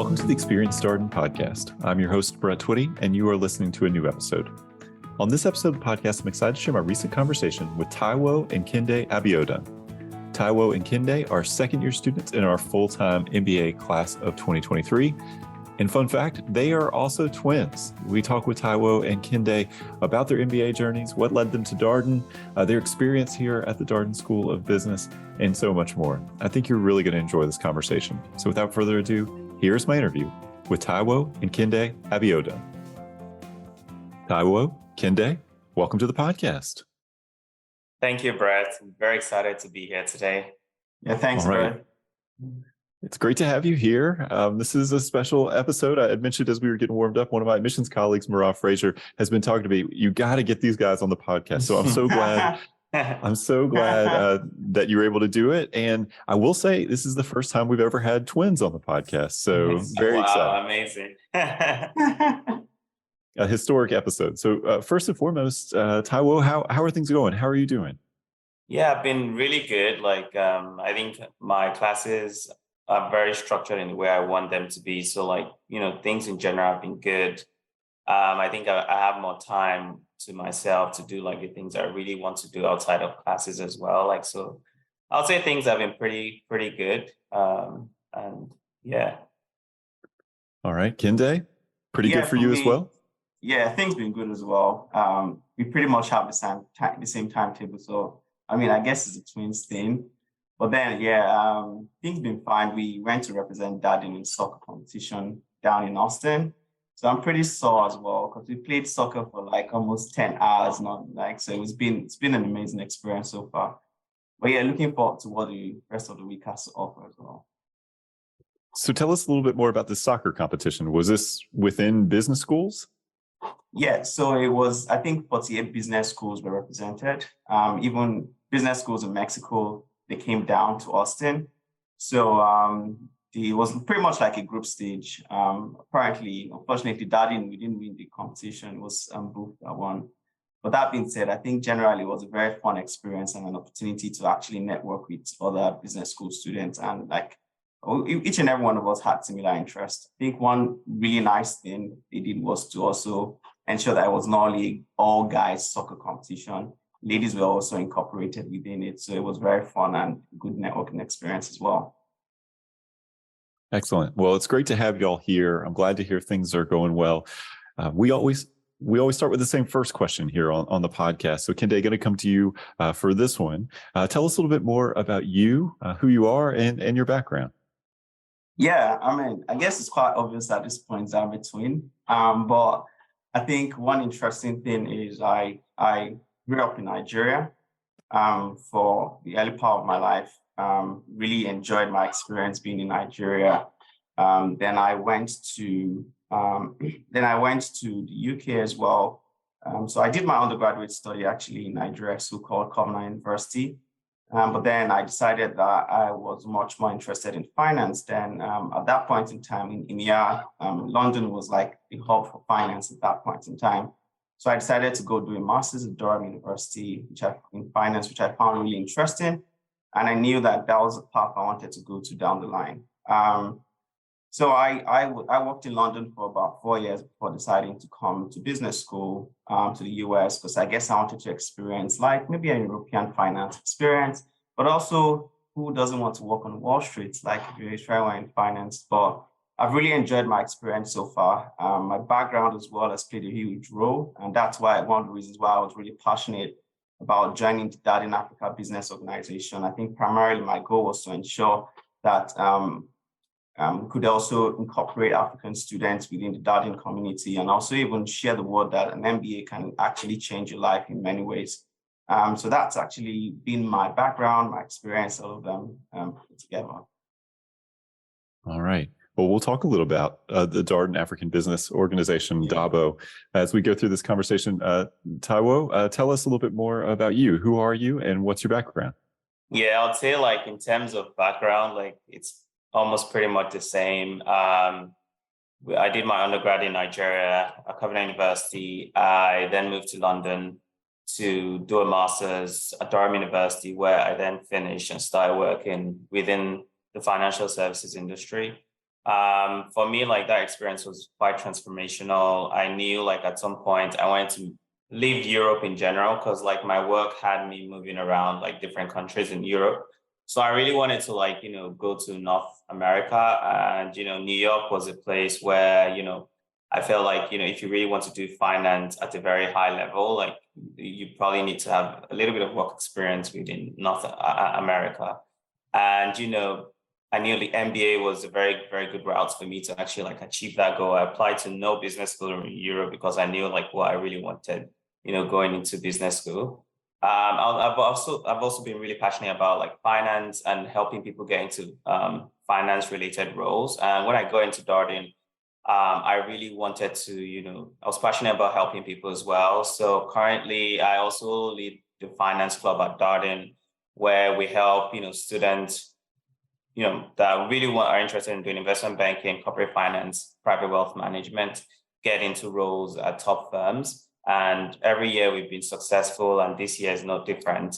Welcome to the Experience Darden podcast. I'm your host, Brett Twitty, and you are listening to a new episode. On this episode of the podcast, I'm excited to share my recent conversation with Taiwo and Kehinde Abiodun. Taiwo and Kehinde are second-year students in our full-time MBA class of 2023. And fun fact, they are also twins. We talk with Taiwo and Kehinde about their MBA journeys, what led them to Darden, their experience here at the Darden School of Business, and so much more. I think you're really going to enjoy this conversation. So without further ado, here's my interview with Taiwo and Kehinde Abiodun. Taiwo, Kehinde, welcome to the podcast. Thank you, Brett. I'm very excited to be here today. Yeah, thanks, Brett. It's great to have you here. This is a special episode. I had mentioned as we were getting warmed up, one of my admissions colleagues, Marah Fraser, has been talking to me. You got to get these guys on the podcast. So I'm so glad. That you were able to do it. And I will say, this is the first time we've ever had twins on the podcast. So very excited. Amazing. A historic episode. So first and foremost, Taiwo, how are things going? How are you doing? Yeah, I've been really good. I think my classes are very structured in the way I want them to be. So things in general have been good. I think I have more time to myself to do the things I really want to do outside of classes as well. So I'll say things have been pretty good. And yeah. All right, Kehinde, pretty good for you as well? Yeah, things been good as well. We pretty much have the same timetable. So, I guess it's a twins thing. But then, things been fine. We went to represent Darden in soccer competition down in Austin. So I'm pretty sore as well because we played soccer for almost 10 hours. So it's been an amazing experience so far. But yeah, looking forward to what the rest of the week has to offer as well. So tell us a little bit more about the soccer competition. Was this within business schools? Yeah, so it was, I think 48 business schools were represented. Even business schools in Mexico, they came down to Austin. So it was pretty much like a group stage. Apparently, unfortunately, Darden, we didn't win the competition. It was Booth that won. But that being said, I think generally it was a very fun experience and an opportunity to actually network with other business school students. And each and every one of us had similar interests. I think one really nice thing they did was to also ensure that it was not only all guys soccer competition. Ladies were also incorporated within it. So it was very fun and good networking experience as well. Excellent. Well, it's great to have you all here. I'm glad to hear things are going well. We always start with the same first question here on the podcast. So Kehinde, going to come to you for this one. Tell us a little bit more about you, who you are, and your background. Yeah, I guess it's quite obvious at this point that I'm a twin. But I think one interesting thing is I grew up in Nigeria for the early part of my life. Really enjoyed my experience being in Nigeria. Then I went to the UK as well. So I did my undergraduate study actually in Nigeria, so called Covenant University. But then I decided that I was much more interested in finance. Then at that point in time in EMEA, London was like the hub for finance at that point in time. So I decided to go do a master's at Darden University, in finance, which I found really interesting. And I knew that was the path I wanted to go to down the line. So I worked in London for about 4 years before deciding to come to business school to the US, because I guess I wanted to experience maybe a European finance experience, but also who doesn't want to work on Wall Street, if you're trying in finance. But I've really enjoyed my experience so far. My background as well has played a huge role. And that's why one of the reasons why I was really passionate about joining the Darden Africa Business Organization. I think primarily my goal was to ensure that we could also incorporate African students within the Darden community and also even share the word that an MBA can actually change your life in many ways. So that's actually been my background, my experience, all of them put together. All right. Well, we'll talk a little about the Darden African Business Organization, DABO, as we go through this conversation. Taiwo, tell us a little bit more about you. Who are you and what's your background? Yeah, I'd say in terms of background, it's almost pretty much the same. I did my undergrad in Nigeria at Covenant University. I then moved to London to do a master's at Darden University, where I then finished and started working within the financial services industry. For me, like that experience was quite transformational. I knew like at some point I wanted to leave Europe in general because like my work had me moving around like different countries in Europe. So I really wanted to like, go to North America, and, New York was a place where, I felt like, if you really want to do finance at a very high level, like you probably need to have a little bit of work experience within North America. And, I knew the MBA was a very, very good route for me to actually like achieve that goal. I applied to no business school in Europe because I knew like what I really wanted, going into business school. I've also been really passionate about like finance and helping people get into finance related roles. And when I got into Darden, I really wanted to, I was passionate about helping people as well. So currently, I also lead the finance club at Darden, where we help, students that really are interested in doing investment banking, corporate finance, private wealth management, get into roles at top firms. And every year we've been successful, and this year is no different.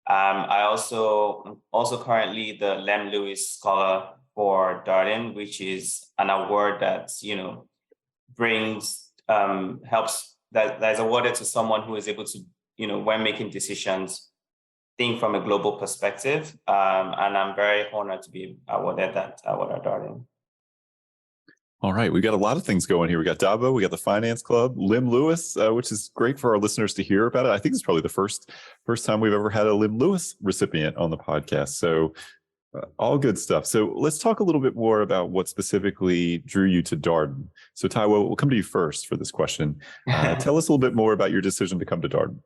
I also currently the Lem Lewis Scholar for Darden, which is an award that brings helps that is awarded to someone who is able to when making decisions, think from a global perspective. And I'm very honored to be awarded that award at Darden. All right, we got a lot of things going here. We got Dabo, we got the Finance Club, Lim Lewis, which is great for our listeners to hear about it. I think it's probably the first time we've ever had a Lim Lewis recipient on the podcast. So all good stuff. So let's talk a little bit more about what specifically drew you to Darden. So Taiwo, we'll come to you first for this question. Tell us a little bit more about your decision to come to Darden.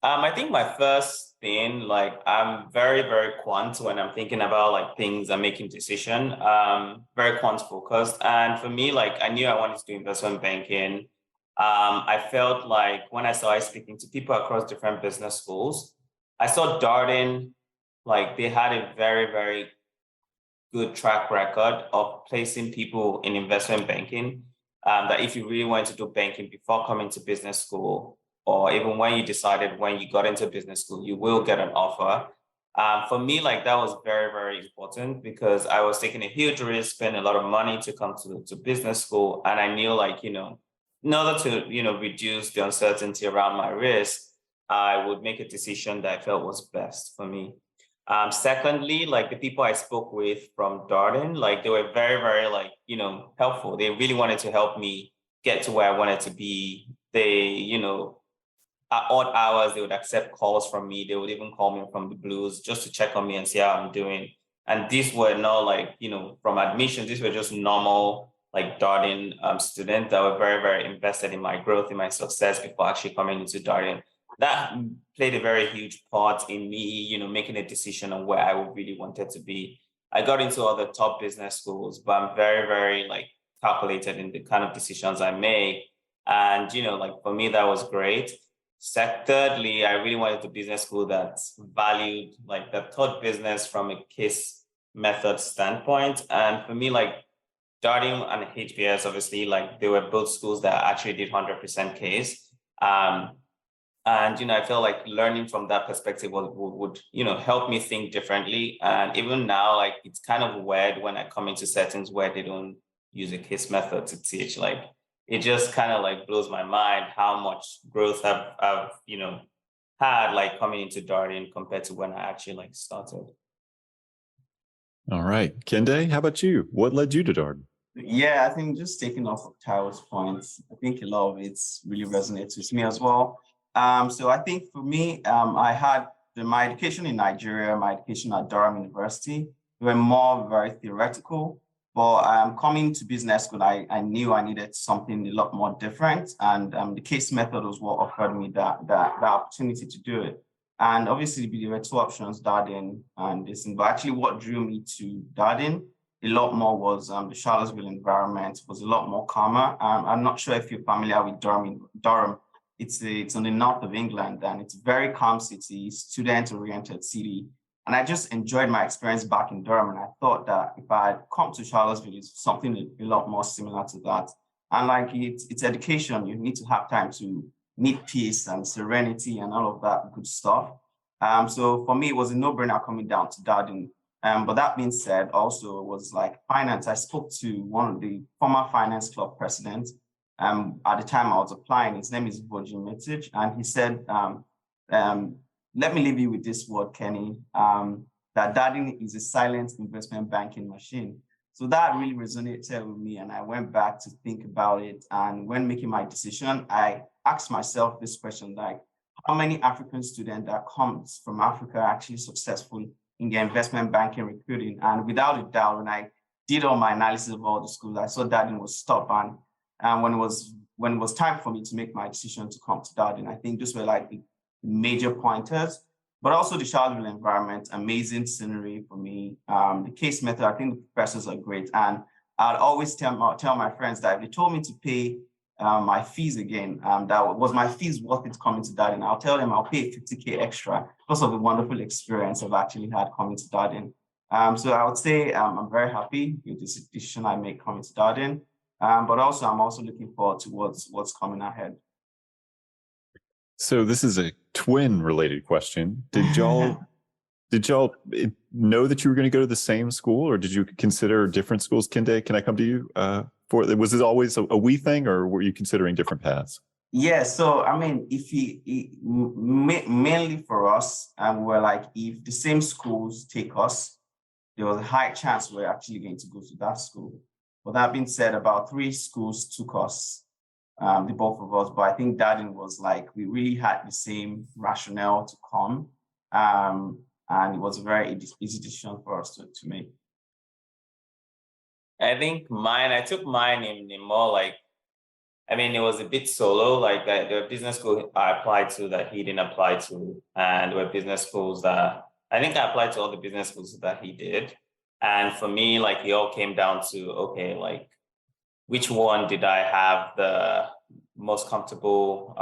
I think my first thing, like I'm very, very quant when I'm thinking about like things and making decision, very quant focused. And for me, like I knew I wanted to do investment banking. I felt like when I started speaking to people across different business schools, I saw Darden, like they had a very, very good track record of placing people in investment banking. That if you really wanted to do banking before coming to business school, or even when you decided when you got into business school, you will get an offer. For me, like that was very, very important because I was taking a huge risk, spending a lot of money to come to business school. And I knew like, in order to, reduce the uncertainty around my risk, I would make a decision that I felt was best for me. Secondly, like the people I spoke with from Darden, like they were very, very like, helpful. They really wanted to help me get to where I wanted to be. They, at odd hours, they would accept calls from me. They would even call me from the blues just to check on me and see how I'm doing. And these were not like, from admission, these were just normal, like Darden students that were very, very invested in my growth, in my success before actually coming into Darden. That played a very huge part in me, making a decision on where I really wanted to be. I got into other top business schools, but I'm very, very like calculated in the kind of decisions I make. And, like for me, that was great. Thirdly, I really wanted a business school that valued, like that taught business from a case method standpoint. And for me, like Darden and HBS, obviously, like they were both schools that actually did 100% case. And, I felt like learning from that perspective would help me think differently. And even now, like it's kind of weird when I come into settings where they don't use a case method to teach. Like it just kind of like blows my mind how much growth I've had like coming into Darden compared to when I actually like started. All right. Kehinde, how about you? What led you to Darden? Yeah, I think just taking off of Taiwo's points, I think a lot of it really resonates with me as well. So I think for me, I had my education in Nigeria, my education at Durham University, they were more very theoretical. But coming to business school, I knew I needed something a lot more different. And the case method was what offered me that opportunity to do it. And obviously, there were two options, Darden and this. But actually, what drew me to Darden a lot more was the Charlottesville environment was a lot more calmer. I'm not sure if you're familiar with Durham. It's on the north of England, and it's a very calm city, student-oriented city. And I just enjoyed my experience back in Durham. And I thought that if I had come to Charlottesville, it's something a lot more similar to that. And like it's education, you need to have time to need peace and serenity and all of that good stuff. So for me, it was a no-brainer coming down to Darden. But that being said, also it was like finance. I spoke to one of the former finance club presidents. At the time I was applying, his name is Voji Mitic, and he said, let me leave you with this word, Kenny, that Darden is a silent investment banking machine. So that really resonated with me, and I went back to think about it. And when making my decision, I asked myself this question, like, how many African students that comes from Africa are actually successful in their investment banking recruiting? And without a doubt, when I did all my analysis of all the schools, I saw Darden was top. And when it was time for me to make my decision to come to Darden, I think those were like the major pointers. But also the Charlottesville environment, amazing scenery for me. The case method, I think the professors are great. And I'd always tell my friends that if they told me to pay my fees again, that was my fees worth it coming to Darden, I'll tell them I'll pay 50K extra because of the wonderful experience I've actually had coming to Darden. So I would say I'm very happy with this decision I made coming to Darden. But also I'm also looking forward to what's coming ahead. So this is a twin related question. Did y'all know that you were going to go to the same school, or did you consider different schools? Kehinde, can I come to you was this always a we thing, or were you considering different paths? Yeah, so I mean, mainly for us, we're like, if the same schools take us, there was a high chance we're actually going to go to that school. But that being said, about 3 schools took us, the both of us. But I think Darden was like, we really had the same rationale to come. And it was a very easy decision for us to make. I think I took mine in more like, I mean, it was a bit solo, like the business school I applied to that he didn't apply to, and there were business schools that, I think I applied to all the business schools that he did. And for me, like, it all came down to, okay, like, which one did I have the most comfortable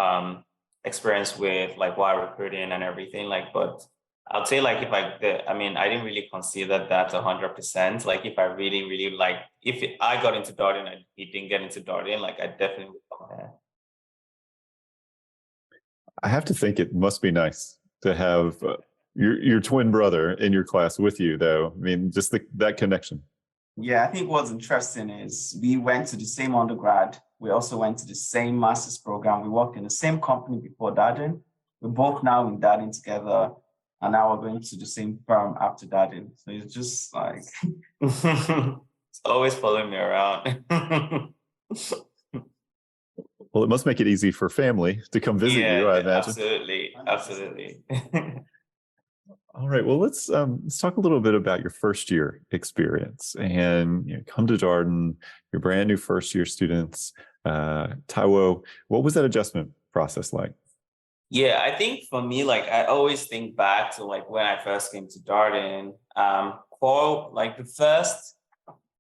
experience with, like, while recruiting and everything, like, but I'll say, like, I didn't really consider that 100%. Like, if I really, really, like, I got into Darden and he didn't get into Darden, like, I definitely would come there. I have to think it must be nice to have your twin brother in your class with you, though. I mean, just that connection. Yeah, I think what's interesting is we went to the same undergrad. We also went to the same master's program. We worked in the same company before Darden. We're both now in Darden together. And now we're going to the same firm after Darden. So it's just like... It's always following me around. Well, it must make it easy for family to come visit you, I imagine. Absolutely. All right. Well, let's talk a little bit about your first year experience, and come to Darden, your brand new first year students. Taiwo, what was that adjustment process like? Yeah, I think for me, like, I always think back to, like, when I first came to Darden. Like, the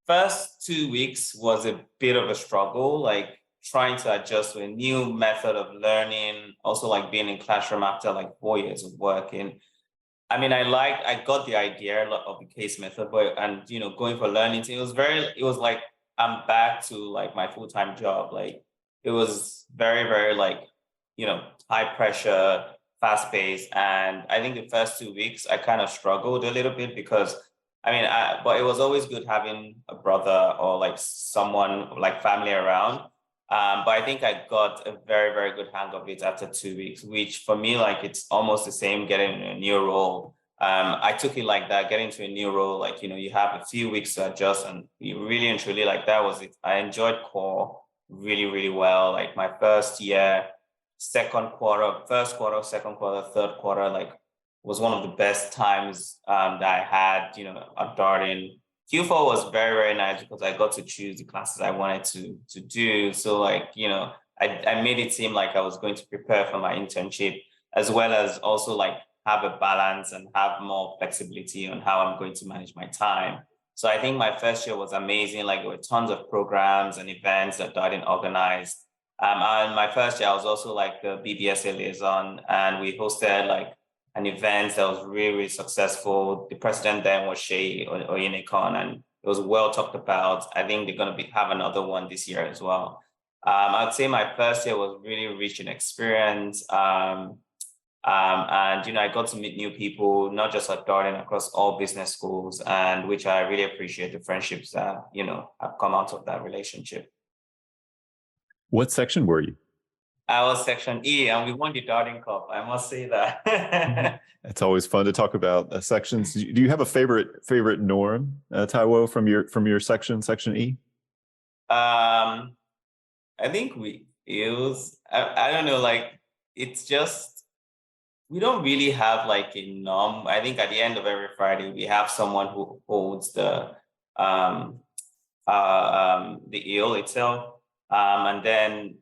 first 2 weeks was a bit of a struggle, like trying to adjust to a new method of learning, also like being in classroom after like 4 years of working. I mean, I got the idea of the case method, but going for learning, it was like I'm back to like my full-time job. Like, it was very, very like, high pressure, fast paced. And I think the first 2 weeks I kind of struggled a little bit because but it was always good having a brother or like someone like family around. But I think I got a very, very good hang of it after 2 weeks, which for me, like, it's almost the same getting a new role. I took it like that, getting to a new role, like, you have a few weeks to adjust, and you really and truly, like, that was it. I enjoyed core really, really well. Like, my first year, first quarter, second quarter, third quarter, like, was one of the best times that I had, at Darden. Q4 was very, very nice because I got to choose the classes I wanted to do. So, like, I made it seem like I was going to prepare for my internship, as well as also like have a balance and have more flexibility on how I'm going to manage my time. So I think my first year was amazing. Like, there were tons of programs and events that Darden organized. And my first year, I was also like the BBSA liaison, and we hosted like an event that was really, really successful. The president then was Shay Oyenekan, and it was well talked about. I think they're going to have another one this year as well. I'd say my first year was really rich in experience. And, I got to meet new people, not just at Darden, across all business schools, and which I really appreciate the friendships that, have come out of that relationship. What section were you? I was section E, and we won the Darden Cup. I must say that. It's always fun to talk about sections. Do you have a favorite norm, Taiwo, from your section E? I think I don't know, like, it's just, we don't really have like a norm. I think at the end of every Friday, we have someone who holds the eel itself. And then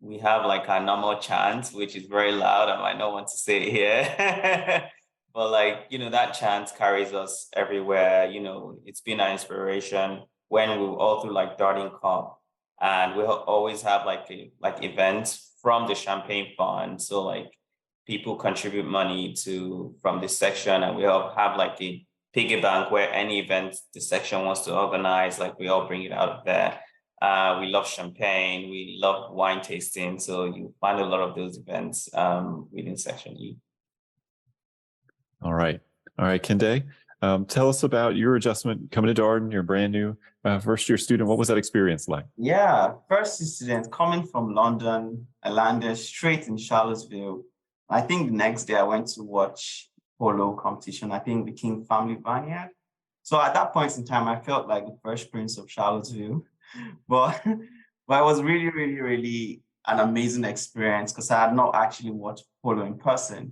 we have like our normal chant, which is very loud. I might not want to say it here. But like, that chant carries us everywhere. It's been an inspiration when we were all through like Darden Cup. And we always have like events from the Champagne Fund. So like people contribute money from this section, and we all have like a piggy bank where any event the section wants to organize, like we all bring it out of there. We love champagne, we love wine tasting. So you find a lot of those events within section E. All right, Kehinde. Tell us about your adjustment coming to Darden. You're brand new first-year student. What was that experience like? Yeah, first-year student coming from London. I landed straight in Charlottesville. I think the next day I went to watch polo competition. I think the King Family Vineyard. So at that point in time, I felt like the Fresh Prince of Charlottesville. But it was really, really, really an amazing experience because I had not actually watched polo in person.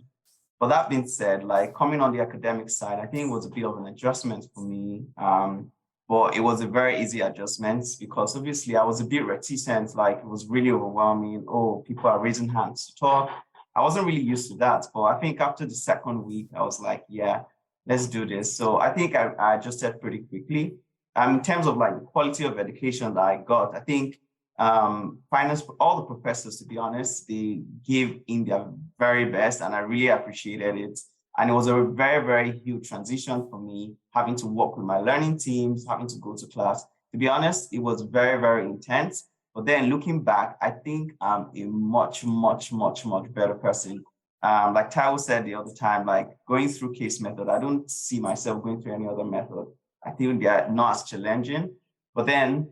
But that being said, like coming on the academic side, I think it was a bit of an adjustment for me. But it was a very easy adjustment because obviously I was a bit reticent, like it was really overwhelming. Oh, people are raising hands to talk. I wasn't really used to that. But I think after the second week, I was like, yeah, let's do this. So I think I adjusted pretty quickly. In terms of like the quality of education that I got, I think finance, all the professors, to be honest, they gave in their very best, and I really appreciated it. And it was a very, very huge transition for me, having to work with my learning teams, having to go to class. To be honest, it was very, very intense. But then looking back, I think I'm a much, much, much, much better person. Like Taiwo said the other time, like going through case method, I don't see myself going through any other method. I think they are not as challenging. But then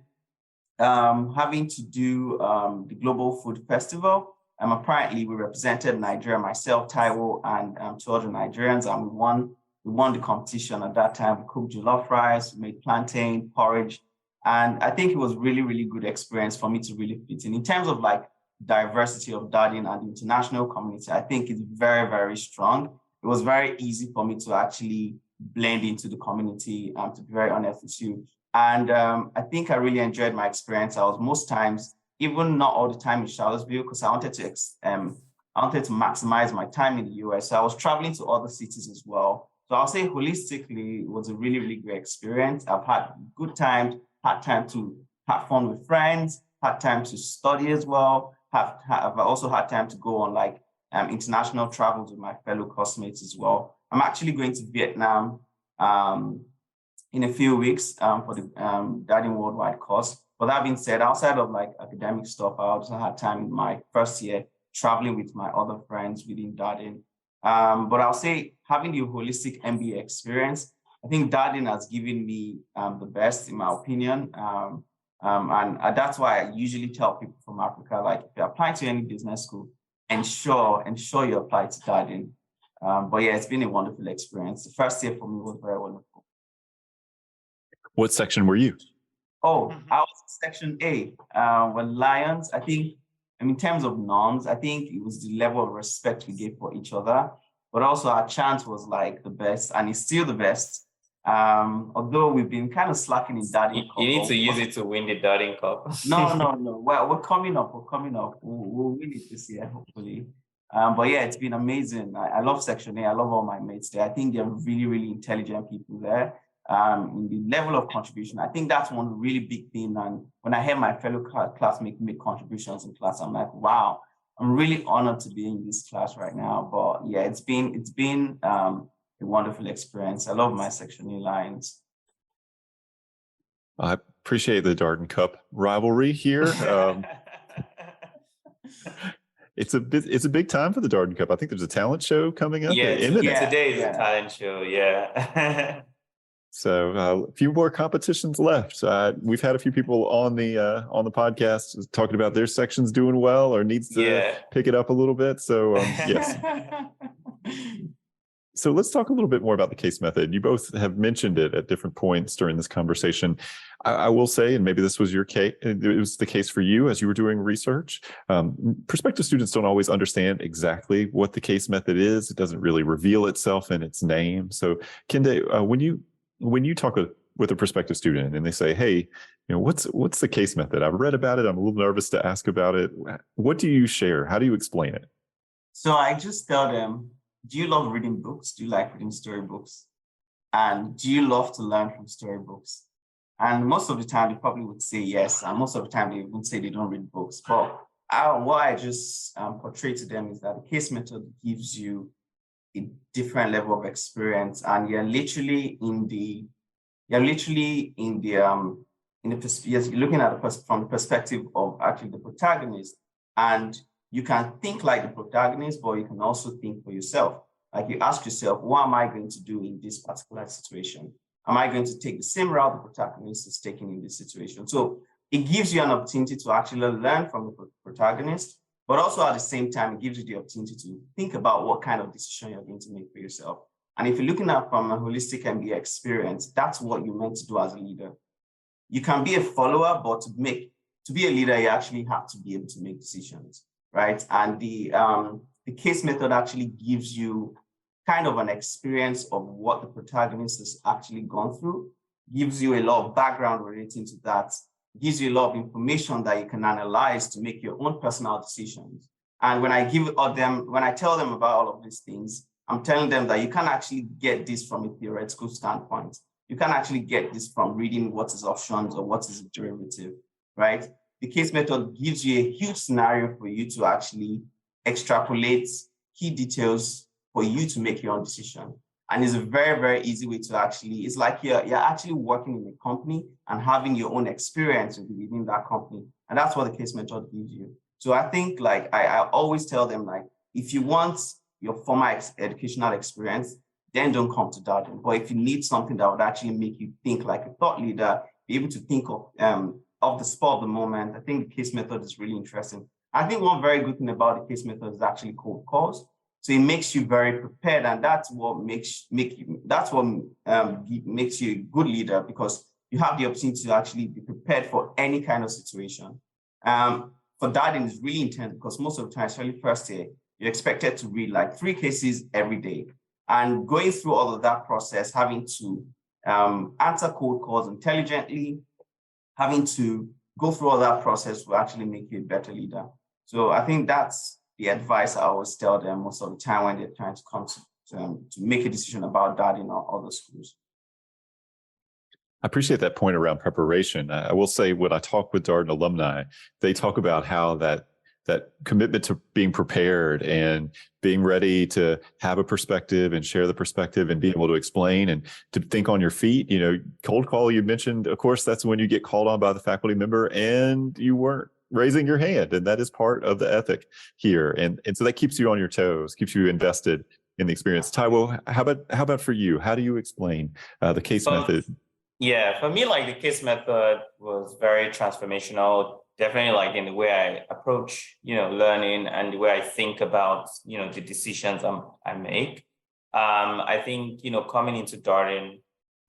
having to do the Global Food Festival. Apparently we represented Nigeria, myself, Taiwo, and two other Nigerians, and we won the competition at that time. We cooked jollof rice, we made plantain, porridge. And I think it was really, really good experience for me to really fit in. In terms of like diversity of Darden and the international community, I think it's very, very strong. It was very easy for me to actually blend into the community, to be very honest with you. And I think I really enjoyed my experience. I was most times, even not all the time in Charlottesville, because I wanted to maximize my time in the US. So I was traveling to other cities as well. So I'll say holistically, it was a really, really great experience. I've had good times, had time to have fun with friends, had time to study as well. I've also had time to go on like international travels with my fellow classmates as well. I'm actually going to Vietnam in a few weeks for the Darden Worldwide course. But that being said, outside of like academic stuff, I also had time in my first year traveling with my other friends within Darden. But I'll say having the holistic MBA experience, I think Darden has given me the best, in my opinion. And that's why I usually tell people from Africa, like if you apply to any business school, ensure you apply to Darden. But yeah, it's been a wonderful experience. The first year for me was very wonderful. What section were you? Oh, I was section A. When Lions, I think, in terms of norms, I think it was the level of respect we gave for each other. But also our chant was like the best, and it's still the best. Although we've been kind of slacking in Darden Cup. You need to use it to win the Darden Cup. No. Well, we're coming up. We'll win it this year, hopefully. But yeah, it's been amazing. I love Section A. I love all my mates there. I think they're really, really intelligent people there. In the level of contribution, I think that's one really big thing. And when I hear my fellow classmates make contributions in class, I'm like, wow, I'm really honored to be in this class right now. But yeah, it's been a wonderful experience. I love my Section A Lions. I appreciate the Darden Cup rivalry here. It's a big time for the Darden Cup. I think there's a talent show coming up imminent. Today is a talent show. Yeah. So a few more competitions left. We've had a few people on the podcast talking about their sections doing well or needs to pick it up a little bit. So yes. So let's talk a little bit more about the case method. You both have mentioned it at different points during this conversation. I will say, and maybe this was your case, it was the case for you as you were doing research. Prospective students don't always understand exactly what the case method is. It doesn't really reveal itself in its name. So Kehinde, when you talk with a prospective student and they say, hey, what's the case method? I've read about it. I'm a little nervous to ask about it. What do you share? How do you explain it? So I just tell them, do you love reading books? Do you like reading storybooks? And do you love to learn from storybooks? And most of the time, they probably would say yes. And most of the time, they would say they don't read books. But what I just portray to them is that the case method gives you a different level of experience, and you're literally you're looking at it from the perspective of actually the protagonist, and you can think like the protagonist, but you can also think for yourself. Like you ask yourself, what am I going to do in this particular situation? Am I going to take the same route the protagonist is taking in this situation? So it gives you an opportunity to actually learn from the protagonist, but also at the same time, it gives you the opportunity to think about what kind of decision you're going to make for yourself. And if you're looking at from a holistic MBA experience, that's what you're meant to do as a leader. You can be a follower, but to be a leader, you actually have to be able to make decisions, right? And the case method actually gives you kind of an experience of what the protagonist has actually gone through, gives you a lot of background relating to that, gives you a lot of information that you can analyze to make your own personal decisions. And when I tell them about all of these things, I'm telling them that you can actually get this from a theoretical standpoint. You can actually get this from reading what is options or what is a derivative, right? The case method gives you a huge scenario for you to actually extrapolate key details for you to make your own decision. And it's a very, very easy way to it's like you're actually working in a company and having your own experience within that company. And that's what the case method gives you. So I think I always tell them, if you want your formal educational experience, then don't come to Darden. But if you need something that would actually make you think like a thought leader, be able to think of the spur of the moment, I think the case method is really interesting. I think one very good thing about the case method is actually cold calls. So it makes you very prepared, and that's what makes you a good leader, because you have the opportunity to actually be prepared for any kind of situation. For Darden, it's really intense because most of the time, especially first year, you're expected to read 3 cases every day, and going through all of that process, having to answer cold calls intelligently, having to go through all that process will actually make you a better leader. So I think that's the advice I always tell them most of the time when they're trying to come to make a decision about Darden or other schools. I appreciate that point around preparation. I will say, when I talk with Darden alumni, they talk about how that commitment to being prepared and being ready to have a perspective and share the perspective and be able to explain and to think on your feet. Cold call, you mentioned, of course, that's when you get called on by the faculty member and you weren't raising your hand, and that is part of the ethic here. And so that keeps you on your toes, keeps you invested in the experience. Taiwo, how about for you? How do you explain the case method? Yeah, for me, the case method was very transformational. Definitely, in the way I approach, learning, and the way I think about, the decisions I make. I think, coming into Darden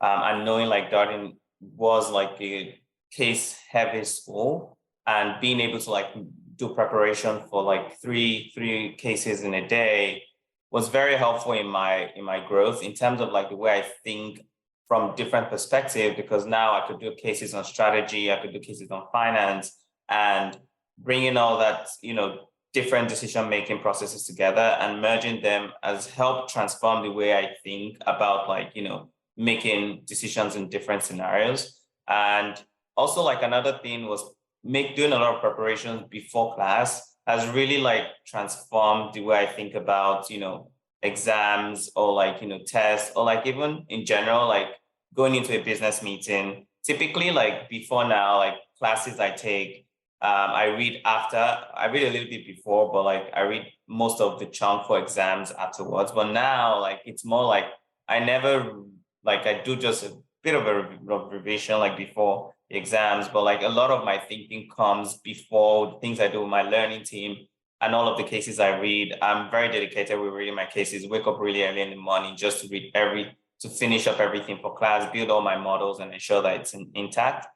and knowing Darden was a case-heavy school, and being able to do preparation for three cases in a day was very helpful in my growth in terms of the way I think from different perspectives, because now I could do cases on strategy, I could do cases on finance, and bringing all that, different decision-making processes together and merging them has helped transform the way I think about making decisions in different scenarios. And also another thing was doing a lot of preparations before class has really transformed the way I think about, exams or tests, or even in general, going into a business meeting. Typically before now, classes I take, I read a little bit before, but like I read most of the chunk for exams afterwards. But now, like it's more like I never like I do just a bit of a revision like before the exams, but like a lot of my thinking comes before the things I do with my learning team and all of the cases I read. I'm very dedicated with reading my cases. Wake up really early in the morning just to read to finish up everything for class, build all my models, and ensure that it's intact.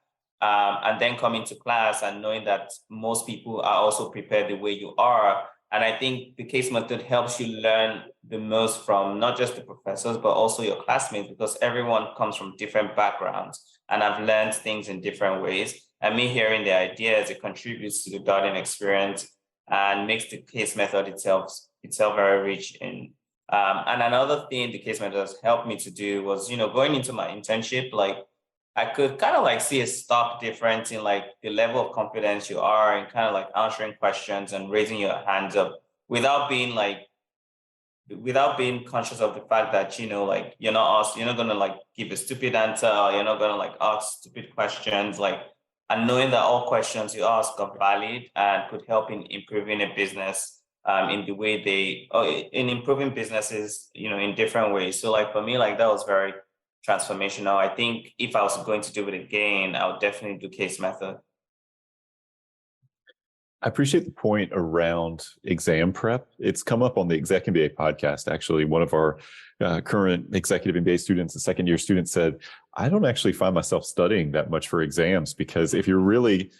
And then coming to class and knowing that most people are also prepared the way you are. And I think the case method helps you learn the most from not just the professors, but also your classmates, because everyone comes from different backgrounds and I've learned things in different ways. And me hearing the ideas, it contributes to the Darden experience and makes the case method itself very rich in. And another thing the case method has helped me to do was, going into my internship, like I could kind of like see a stark difference in like the level of confidence you are in kind of like answering questions and raising your hands up without being conscious of the fact that, like you're not going to like give a stupid answer, or you're not going to like ask stupid questions, like, and knowing that all questions you ask are valid and could help in improving a business in the way in improving businesses, in different ways. So like for me, like that was very transformational. I think if I was going to do it again, I would definitely do case method. I appreciate the point around exam prep. It's come up on the Exec MBA podcast. Actually, one of our current executive MBA students, a second year student, said, I don't actually find myself studying that much for exams, because if you're really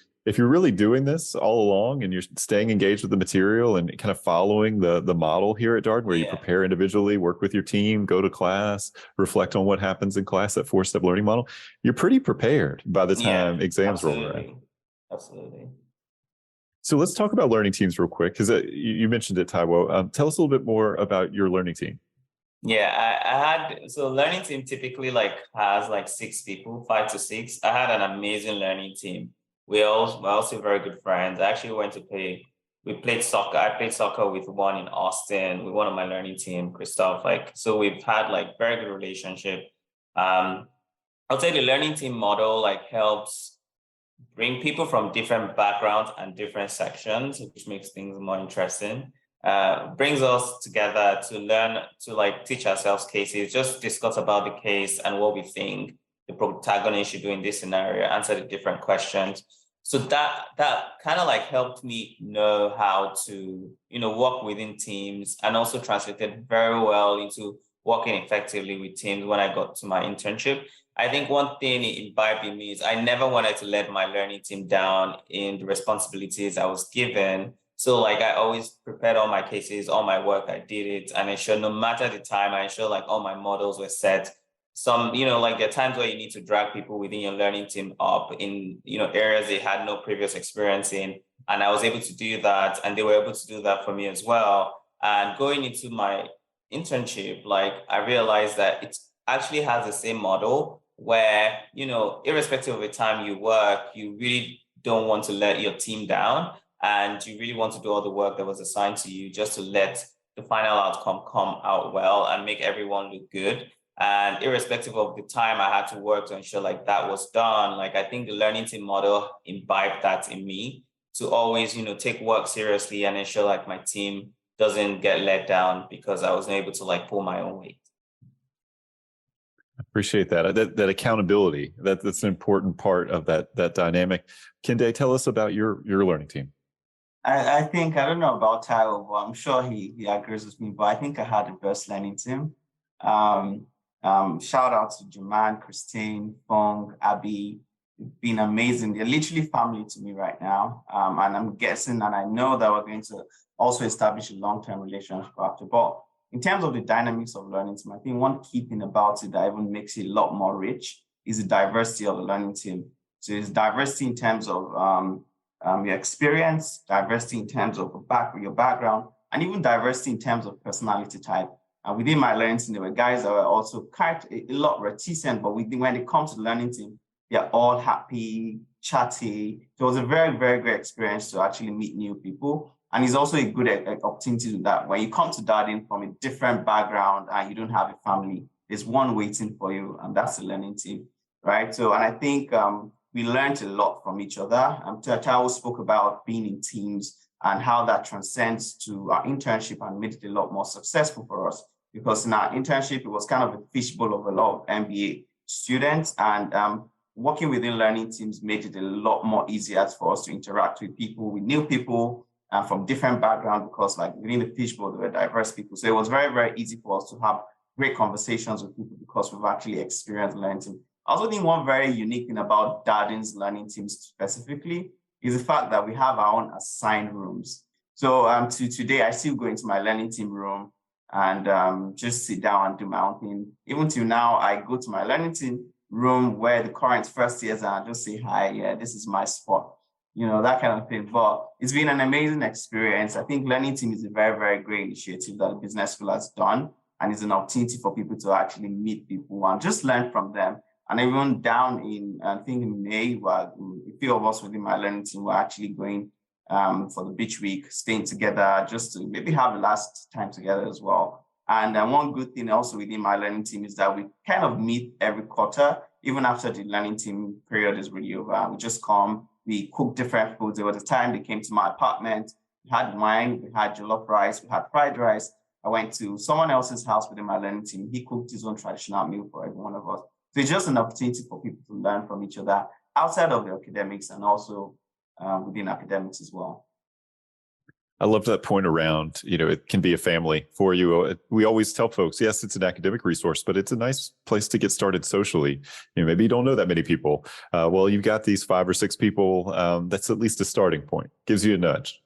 doing this all along and you're staying engaged with the material and kind of following the model here at Darden, where you prepare individually, work with your team, go to class, reflect on what happens in class, that 4-step learning model, you're pretty prepared by the time exams roll around. Absolutely. So let's talk about learning teams real quick, because you mentioned it, Taiwo. Tell us a little bit more about your learning team. Yeah, so learning team typically like has like 6 people, 5 to 6. I had an amazing learning team. We're also very good friends. I actually we played soccer. I played soccer with one in Austin, with one of my learning team, Christoph. So we've had like very good relationship. I'll say the learning team model like helps bring people from different backgrounds and different sections, which makes things more interesting. Brings us together to learn, to like teach ourselves cases, just discuss about the case and what we think the protagonist should do in this scenario, answer the different questions. So that kind of like helped me know how to, work within teams, and also translated very well into working effectively with teams when I got to my internship. I think one thing it imbibed in me is I never wanted to let my learning team down in the responsibilities I was given. So like I always prepared all my cases, all my work, I did it, and I ensured no matter the time, I ensured like all my models were set. Some, like there are times where you need to drag people within your learning team up in, areas they had no previous experience in. And I was able to do that, and they were able to do that for me as well. And going into my internship, like I realized that it actually has the same model where, irrespective of the time you work, you really don't want to let your team down, and you really want to do all the work that was assigned to you just to let the final outcome come out well and make everyone look good. And irrespective of the time I had to work to ensure like that was done, like I think the learning team model imbibed that in me to always, take work seriously and ensure like my team doesn't get let down because I wasn't able to like pull my own weight. Appreciate that accountability. That's an important part of that dynamic. Kehinde, tell us about your learning team. I think, I don't know about Taiwo, but I'm sure he agrees with me, but I think I had the best learning team. Shout out to Jaman, Christine, Fong, Abby. It's been amazing. They're literally family to me right now. And I'm guessing, and I know that we're going to also establish a long-term relationship after. But in terms of the dynamics of learning team, I think one key thing about it that even makes it a lot more rich is the diversity of the learning team. So it's diversity in terms of your experience, diversity in terms of your background, and even diversity in terms of personality type. And within my learning team, there were guys that were also quite a lot reticent, but when it comes to the learning team, they're all happy, chatty. So it was a very, very great experience to actually meet new people. And it's also a good opportunity to do that. When you come to Darden from a different background and you don't have a family, there's one waiting for you, and that's the learning team, right? So, and I think we learned a lot from each other. Taiwo spoke about being in teams and how that transcends to our internship and made it a lot more successful for us. Because in our internship, it was kind of a fishbowl of a lot of MBA students, and working within learning teams made it a lot more easier for us to interact with people. We knew people from different backgrounds because like within the fishbowl, there were diverse people. So it was very, very easy for us to have great conversations with people because we've actually experienced learning teams. I also think one very unique thing about Darden's learning teams specifically is the fact that we have our own assigned rooms. So today, I still go into my learning team room and just sit down and do my own thing. Even till now, I go to my learning team room where the current first years are and just say, hi, yeah, this is my spot, that kind of thing. But it's been an amazing experience. I think learning team is a very, very great initiative that the business school has done. And it's an opportunity for people to actually meet people and just learn from them. And even down in, I think in May, a few of us within my learning team were actually going for the beach week, staying together just to maybe have the last time together as well. And one good thing also within my learning team is that we kind of meet every quarter, even after the learning team period is really over. We just come, we cook different foods. There was a time they came to my apartment, we had wine, we had jollof rice, we had fried rice. I went to someone else's house within my learning team. He cooked his own traditional meal for every one of us. So it's just an opportunity for people to learn from each other outside of the academics and also within academics as well. I love that point around, it can be a family for you. We always tell folks, yes, it's an academic resource, but it's a nice place to get started socially. Maybe you don't know that many people. Well, you've got these 5 or 6 people. That's at least a starting point. Gives you a nudge.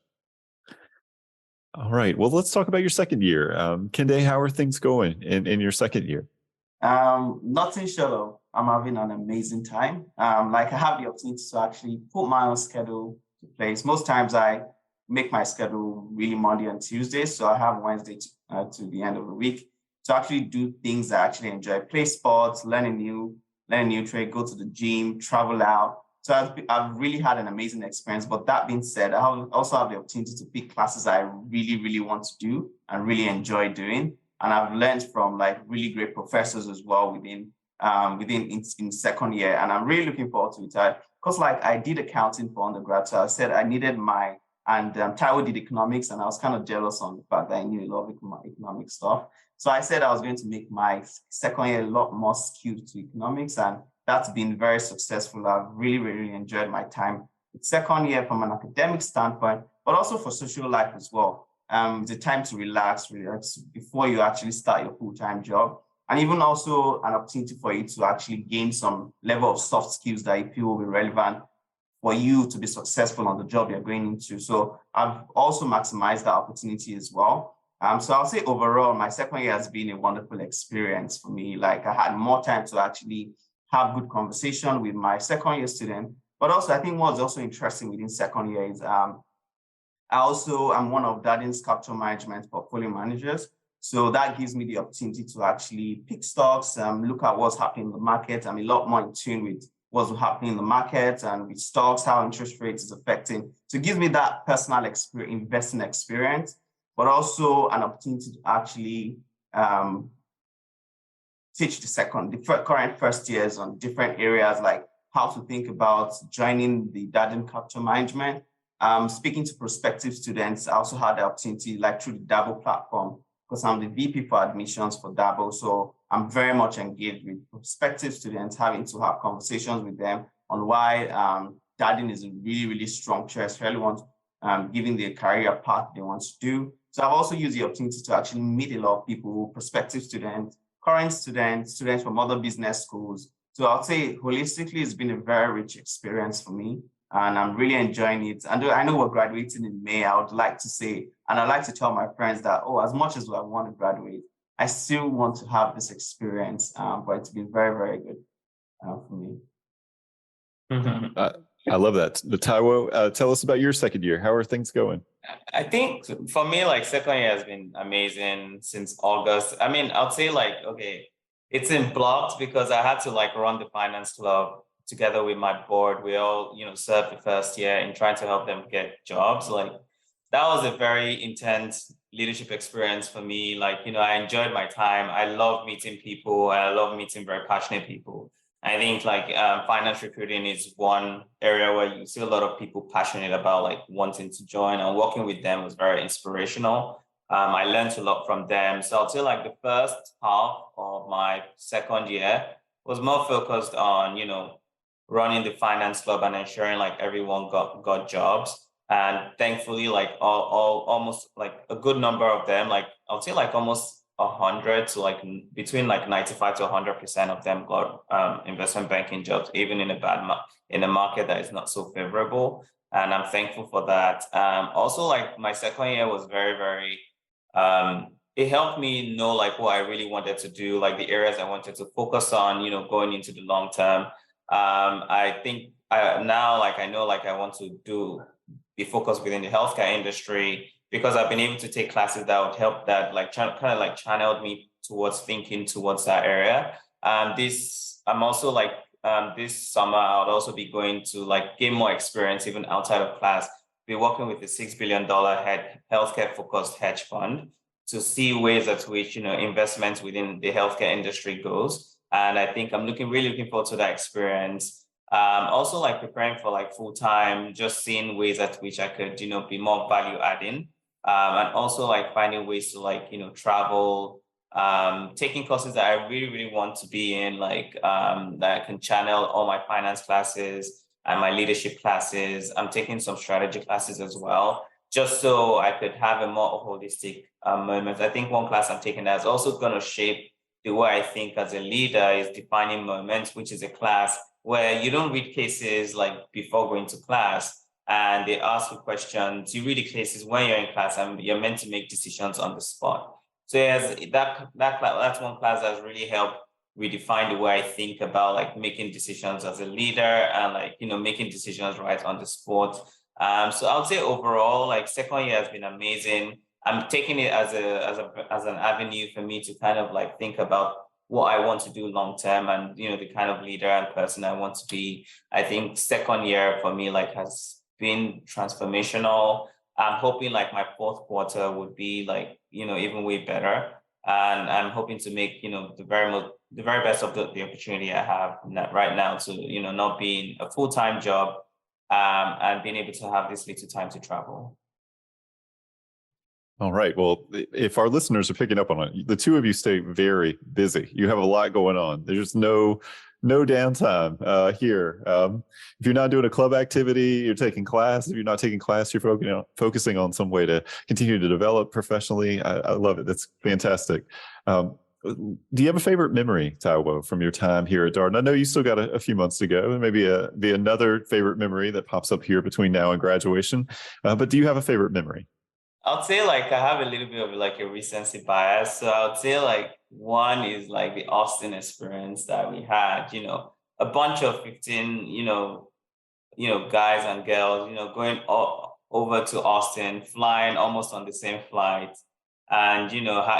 All right. Well, let's talk about your second year. Kehinde, how are things going in your second year? Nothing short of I'm having an amazing time. I have the opportunity to actually put my own schedule to place. Most times I make my schedule really Monday and Tuesday. So I have Wednesday to the end of the week to actually do things I actually enjoy, play sports, learn a new trade, go to the gym, travel out. So I've really had an amazing experience. But that being said, I also have the opportunity to pick classes I really, really want to do and really enjoy doing. And I've learned from really great professors as well within in second year. And I'm really looking forward to it. Because I did accounting for undergrad. So I said I needed and Taiwo did economics, and I was kind of jealous on the fact that I knew a lot of economic stuff. So I said I was going to make my second year a lot more skewed to economics, and that's been very successful. I've really, really enjoyed my time with second year from an academic standpoint, but also for social life as well. The time to relax before you actually start your full-time job, and even also an opportunity for you to actually gain some level of soft skills that you feel will be relevant for you to be successful on the job you're going into. So I've also maximized that opportunity as well. So I'll say overall, my second year has been a wonderful experience for me. I had more time to actually have good conversation with my second year student. But also, I think what's also interesting within second year is I'm one of Darden's capital management portfolio managers. So that gives me the opportunity to actually pick stocks, look at what's happening in the market. I'm a lot more in tune with what's happening in the market and with stocks, how interest rates is affecting. So it gives me that personal investing experience, but also an opportunity to actually teach the current first years on different areas, like how to think about joining the Darden capital management. Speaking to prospective students, I also had the opportunity through the Dabo platform, because I'm the VP for admissions for Dabo. So I'm very much engaged with prospective students, having to have conversations with them on why Darden is a really, really strong choice, especially once giving the career path they want to do. So I've also used the opportunity to actually meet a lot of people, prospective students, current students from other business schools. So I'll say holistically, it's been a very rich experience for me, and I'm really enjoying it. And I know we're graduating in May. I would like to say, and I like to tell my friends that, as much as I want to graduate, I still want to have this experience, but it's been very, very good for me. I love that. Taiwo, tell us about your second year. How are things going? I think for me, second year has been amazing since August. I mean, I'd say it's in blocks because I had to run the finance club together with my board. We all, served the first year in trying to help them get jobs. That was a very intense leadership experience for me. I enjoyed my time. I love meeting people. I love meeting very passionate people. I think like finance recruiting is one area where you see a lot of people passionate about like wanting to join, and working with them was very inspirational. I learned a lot from them. So I'll say like the first half of my second year was more focused on, running the finance club and ensuring like everyone got jobs. And thankfully, like all almost like a good number of them, like I'll say like almost 100 to like between like 95 to 100% of them got investment banking jobs, even in in a market that is not so favorable. And I'm thankful for that. Also, like my second year was very, very it helped me know like what I really wanted to do, like the areas I wanted to focus on, going into the long term. I think now like I know like I want to be focused within the healthcare industry, because I've been able to take classes that would help that like kind of like channeled me towards thinking towards that area. I'm also like this summer I'll also be going to like gain more experience even outside of class. Be working with the $6 billion healthcare focused hedge fund to see ways at which investments within the healthcare industry goes. And I think I'm really looking forward to that experience. Also like preparing for like full time, just seeing ways at which I could be more value adding. And also like finding ways to like travel, taking courses that I really, really want to be in, like that I can channel all my finance classes and my leadership classes. I'm taking some strategy classes as well, just so I could have a more holistic moment. I think one class I'm taking that's also going to shape the way I think as a leader is Defining Moments, which is a class where you don't read cases like before going to class, and they ask you questions. You read the cases when you're in class, and you're meant to make decisions on the spot. So yes, that's one class that's really helped redefine the way I think about like making decisions as a leader, and like making decisions right on the spot. So I would say overall, like second year has been amazing. I'm taking it as an avenue for me to kind of like think about what I want to do long term, and the kind of leader and person I want to be. I think second year for me like has been transformational. I'm hoping like my fourth quarter would be like even way better, and I'm hoping to make the very best of the opportunity I have right now to not being a full-time job, and being able to have this little time to travel. All right. Well, if our listeners are picking up on it, the two of you stay very busy. You have a lot going on. There's no downtime here. If you're not doing a club activity, you're taking class. If you're not taking class, you're focusing on some way to continue to develop professionally. I love it. That's fantastic. Do you have a favorite memory, Taiwo, from your time here at Darden? I know you still got a few months to go, and maybe be another favorite memory that pops up here between now and graduation. But do you have a favorite memory? I'd say like I have a little bit of like a recency bias. So I would say like one is like the Austin experience that we had, a bunch of 15, guys and girls, going over to Austin, flying almost on the same flight, and,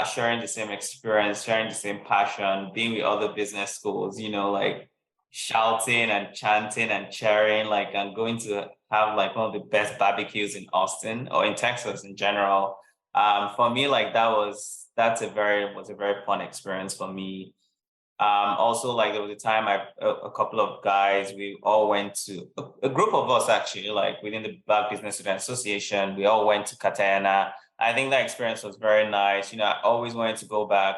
sharing the same experience, sharing the same passion, being with other business schools, like shouting and chanting and cheering, like, and going to have like one of the best barbecues in Austin or in Texas in general. For me, like was a very fun experience for me. Also, like there was a time a couple of guys, we all went to a group of us actually, like within the Black Business Student Association, we all went to Cartagena. I think that experience was very nice. I always wanted to go back.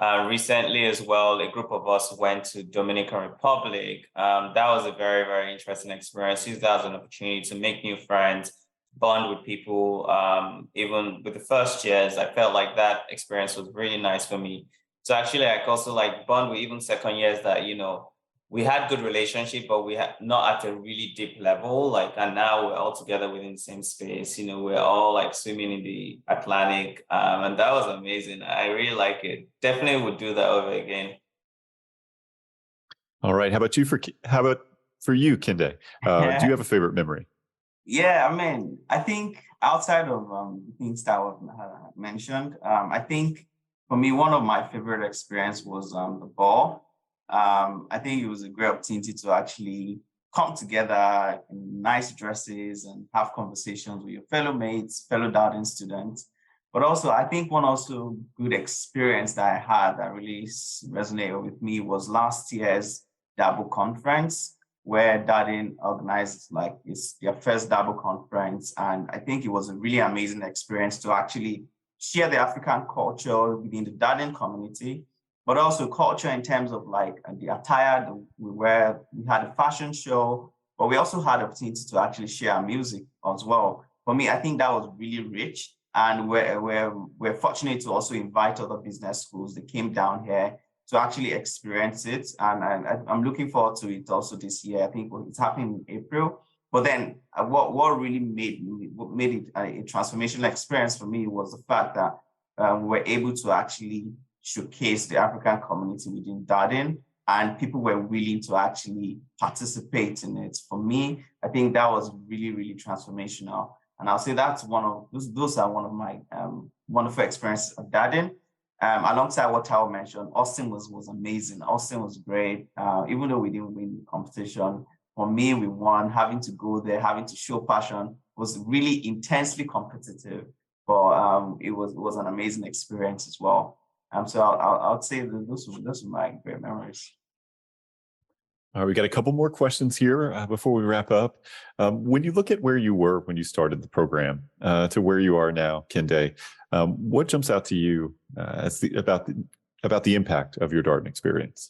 Recently as well, a group of us went to Dominican Republic. That was a very, very interesting experience. Used that as an opportunity to make new friends, bond with people. Even with the first years, I felt like that experience was really nice for me. So actually, I also like bond with even second years that, we had good relationship, but we had not at a really deep level. Like, and now we're all together within the same space. We're all like swimming in the Atlantic, and that was amazing. I really like it. Definitely would do that over again. All right. How about you, Kehinde? Do you have a favorite memory? Yeah, I mean, I think outside of things that were mentioned, I think for me, one of my favorite experience was the ball. I think it was a great opportunity to actually come together in nice dresses and have conversations with your fellow mates, fellow Darden students. But also, I think one also good experience that I had that really resonated with me was last year's Dabo conference, where Darden organized like it's their first Dabo conference. And I think it was a really amazing experience to actually share the African culture within the Darden community, but also culture in terms of like the attire that we wear. We had a fashion show, but we also had the opportunity to actually share our music as well. For me, I think that was really rich. And we're fortunate to also invite other business schools that came down here to actually experience it. And I'm looking forward to it also this year. I think it's happening in April. But then what really made it a transformational experience for me was the fact that we were able to actually showcase the African community within Darden, and people were willing to actually participate in it. For me, I think that was really, really transformational. And I'll say that's those are one of my wonderful experiences at Darden. Alongside what Taiwo mentioned, Austin was amazing. Austin was great. Even though we didn't win the competition, for me, we won. Having to go there, having to show passion was really intensely competitive, but it was an amazing experience as well. So I'd say that those were my great memories. All right, we got a couple more questions here before we wrap up. When you look at where you were when you started the program to where you are now, Kehinde, what jumps out to you about the impact of your Darden experience?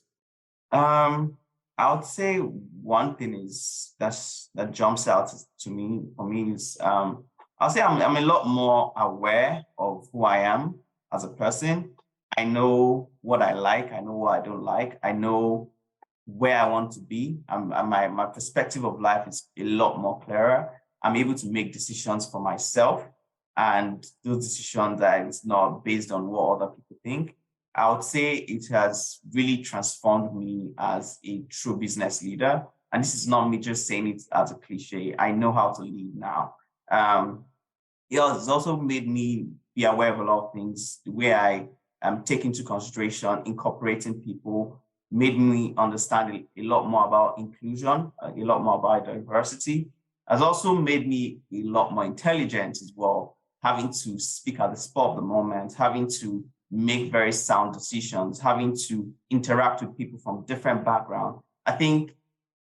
I would say one thing is that jumps out to me for me is I'll say I'm a lot more aware of who I am as a person. I know what I like. I know what I don't like. I know where I want to be. My perspective of life is a lot more clearer. I'm able to make decisions for myself, and those decisions that it's not based on what other people think. I would say it has really transformed me as a true business leader. And this is not me just saying it as a cliche. I know how to lead now. It has also made me be aware of a lot of things. The way I take into consideration incorporating people made me understand a lot more about inclusion, a lot more about diversity. Has also made me a lot more intelligent as well, having to speak at the spur of the moment, having to make very sound decisions, having to interact with people from different backgrounds. I think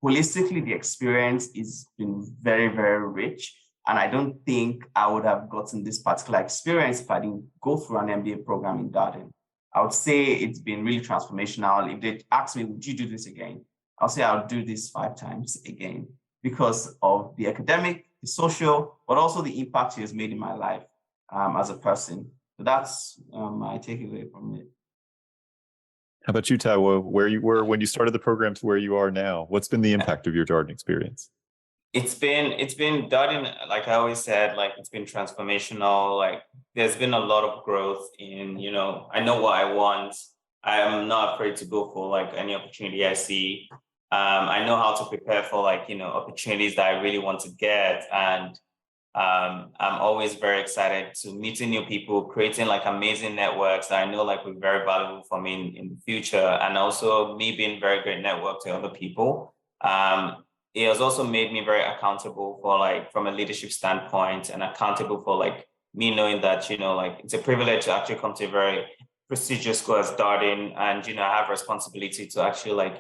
holistically, the experience has been very, very rich. And I don't think I would have gotten this particular experience if I didn't go through an MBA program in Darden. I would say it's been really transformational. If they ask me, would you do this again? I'll say I'll do this 5 times again because of the academic, the social, but also the impact it has made in my life as a person. So that's my takeaway from it. How about you, Taiwo? Where you were when you started the program to where you are now? What's been the impact of your Darden experience? It's been Darden, like I always said, like it's been transformational. Like there's been a lot of growth in, I know what I want. I'm not afraid to go for like any opportunity I see. I know how to prepare for like, opportunities that I really want to get. And I'm always very excited to meeting new people, creating like amazing networks that I know like will be very valuable for me in the future. And also me being very great network to other people. It has also made me very accountable for like from a leadership standpoint and accountable for like me knowing that, like it's a privilege to actually come to a very prestigious school as Darden. And, I have responsibility to actually like,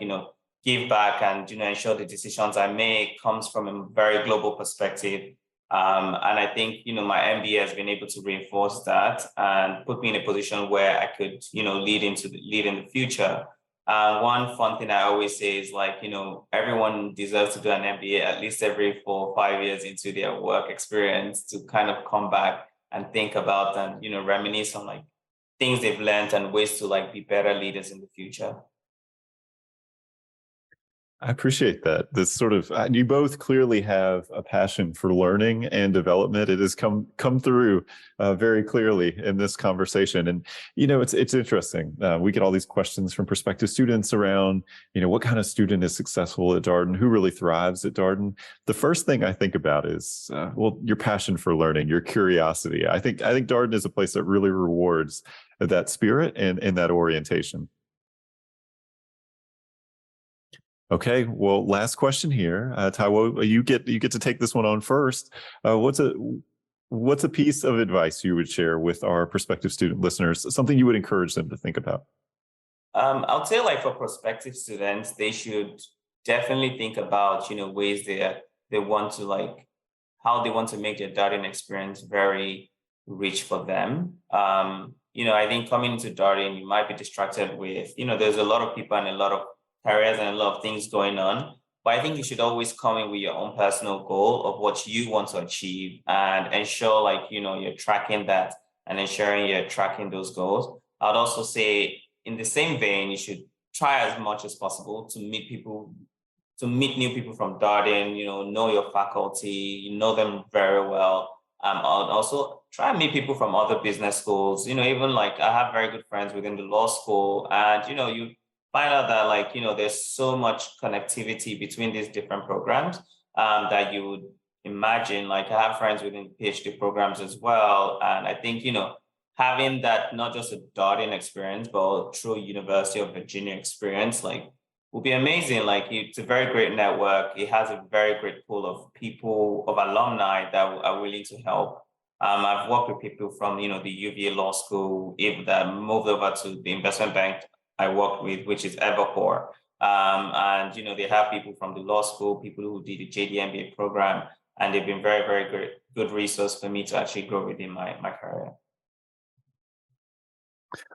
give back and, ensure the decisions I make comes from a very global perspective. And I think, my MBA has been able to reinforce that and put me in a position where I could, lead in the future. One fun thing I always say is like, everyone deserves to do an MBA at least every 4 or 5 years into their work experience to kind of come back and think about and, reminisce on like things they've learned and ways to like be better leaders in the future. I appreciate that. This sort of you both clearly have a passion for learning and development. It has come through very clearly in this conversation. And it's interesting. We get all these questions from prospective students around what kind of student is successful at Darden, who really thrives at Darden. The first thing I think about is your passion for learning, your curiosity. I think Darden is a place that really rewards that spirit and that orientation. Okay, well, last question here. Taiwo, you get to take this one on first. what's a piece of advice you would share with our prospective student listeners, something you would encourage them to think about? I'll say like for prospective students, they should definitely think about, ways they want to like, how they want to make their Darden experience very rich for them. I think coming into Darden, you might be distracted with, there's a lot of people and a lot of careers and a lot of things going on. But I think you should always come in with your own personal goal of what you want to achieve and ensure like, you're tracking that and ensuring you're tracking those goals. I'd also say in the same vein, you should try as much as possible to meet new people from Darden, know your faculty, you know them very well. I'll also try and meet people from other business schools, even like I have very good friends within the law school and, you find out that like, there's so much connectivity between these different programs that you would imagine. Like I have friends within PhD programs as well. And I think, having that, not just a Darden experience, but a true University of Virginia experience, like will be amazing. Like it's a very great network. It has a very great pool of people, of alumni that are willing to help. I've worked with people from, the UVA Law School, that moved over to the investment bank I work with, which is Evercore. And, they have people from the law school, people who did the JD MBA program, and they've been very, very good resource for me to actually grow within my career.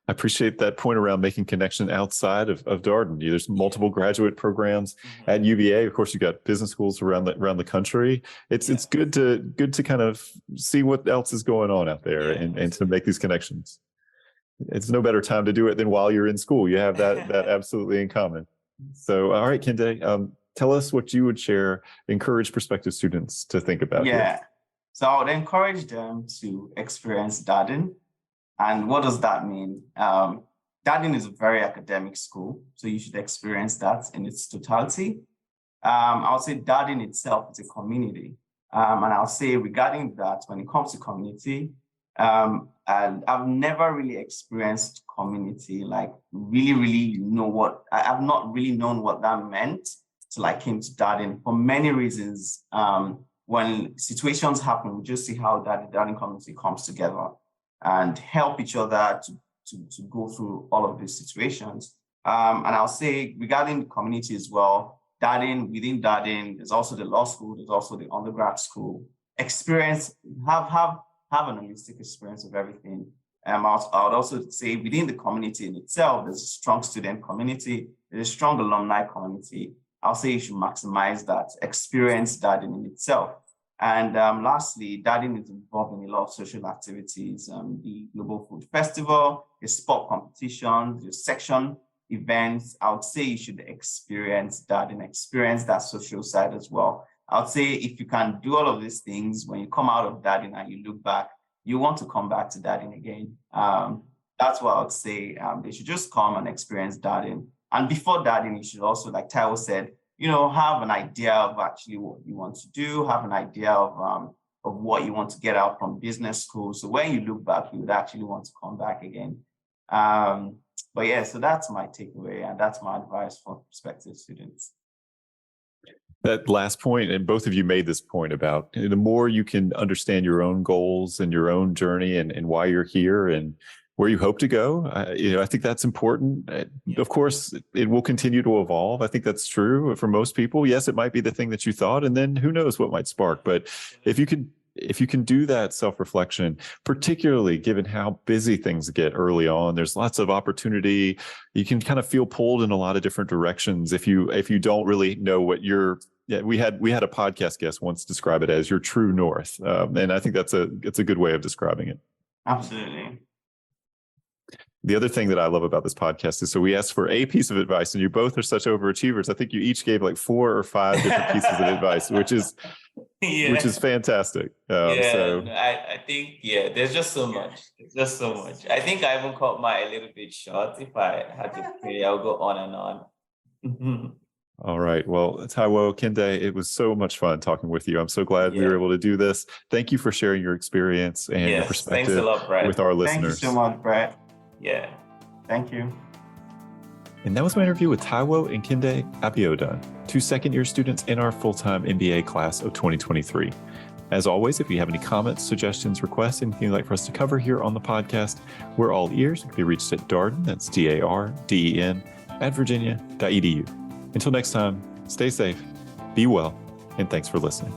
I appreciate that point around making connection outside of Darden. There's multiple graduate programs at UVA. Of course, you got business schools around the country. It's good to kind of see what else is going on out there and to make these connections. It's no better time to do it than while you're in school. You have that absolutely in common. So, all right, Kehinde, tell us what you would share, encourage prospective students to think about. Yeah. So I would encourage them to experience Darden. And what does that mean? Darden is a very academic school, so you should experience that in its totality. I'll say Darden itself is a community. And I'll say regarding that, when it comes to community, and I've never really experienced community, like really I've not really known what that meant till I came to Darden for many reasons. When situations happen, we just see how that the Darden community comes together and help each other to go through all of these situations. And I'll say regarding the community as well, within Darden, there's also the law school, there's also the undergrad school. Experience, have an holistic experience of everything. I would also say within the community in itself, there's a strong student community, there's a strong alumni community. I'll say you should maximize that, experience Darden in itself. And lastly, Darden is involved in a lot of social activities, the Global Food Festival, the sport competitions, the section events. I would say you should experience Darden, experience that social side as well. I would say if you can do all of these things, when you come out of Darden and you look back, you want to come back to Darden again. That's what I would say. They should just come and experience Darden. And before Darden, you should also, like Taiwo said, have an idea of actually what you want to do, have an idea of what you want to get out from business school. So when you look back, you would actually want to come back again. But yeah, so that's my takeaway, and that's my advice for prospective students. That last point, and both of you made this point about the more you can understand your own goals and your own journey and why you're here and where you hope to go. I think that's important. Of course, it will continue to evolve. I think that's true for most people. Yes, it might be the thing that you thought, and then who knows what might spark. But if you can do that self-reflection, particularly given how busy things get early on, there's lots of opportunity. You can kind of feel pulled in a lot of different directions if you don't really know what we had a podcast guest once describe it as your true north, and I think it's a good way of describing it. Absolutely. The other thing that I love about this podcast is, so we asked for a piece of advice, and you both are such overachievers. I think you each gave like 4 or 5 different pieces of advice, which is fantastic. So I think, there's just so much. There's just so much. I think I even cut mine a little bit short. If I had to pray, I'll go on and on. All right. Well, Taiwo, Kehinde, it was so much fun talking with you. I'm so glad we were able to do this. Thank you for sharing your experience and your perspective thanks a lot, Brett. with our listeners. Thank you so much, Brett. Yeah. Thank you. And that was my interview with Taiwo and Kehinde Abiodun, 2 second-year students in our full-time MBA class of 2023. As always, if you have any comments, suggestions, requests, anything you'd like for us to cover here on the podcast, we're all ears. You can be reached at Darden, that's DARDEN, @virginia.edu. Until next time, stay safe, be well, and thanks for listening.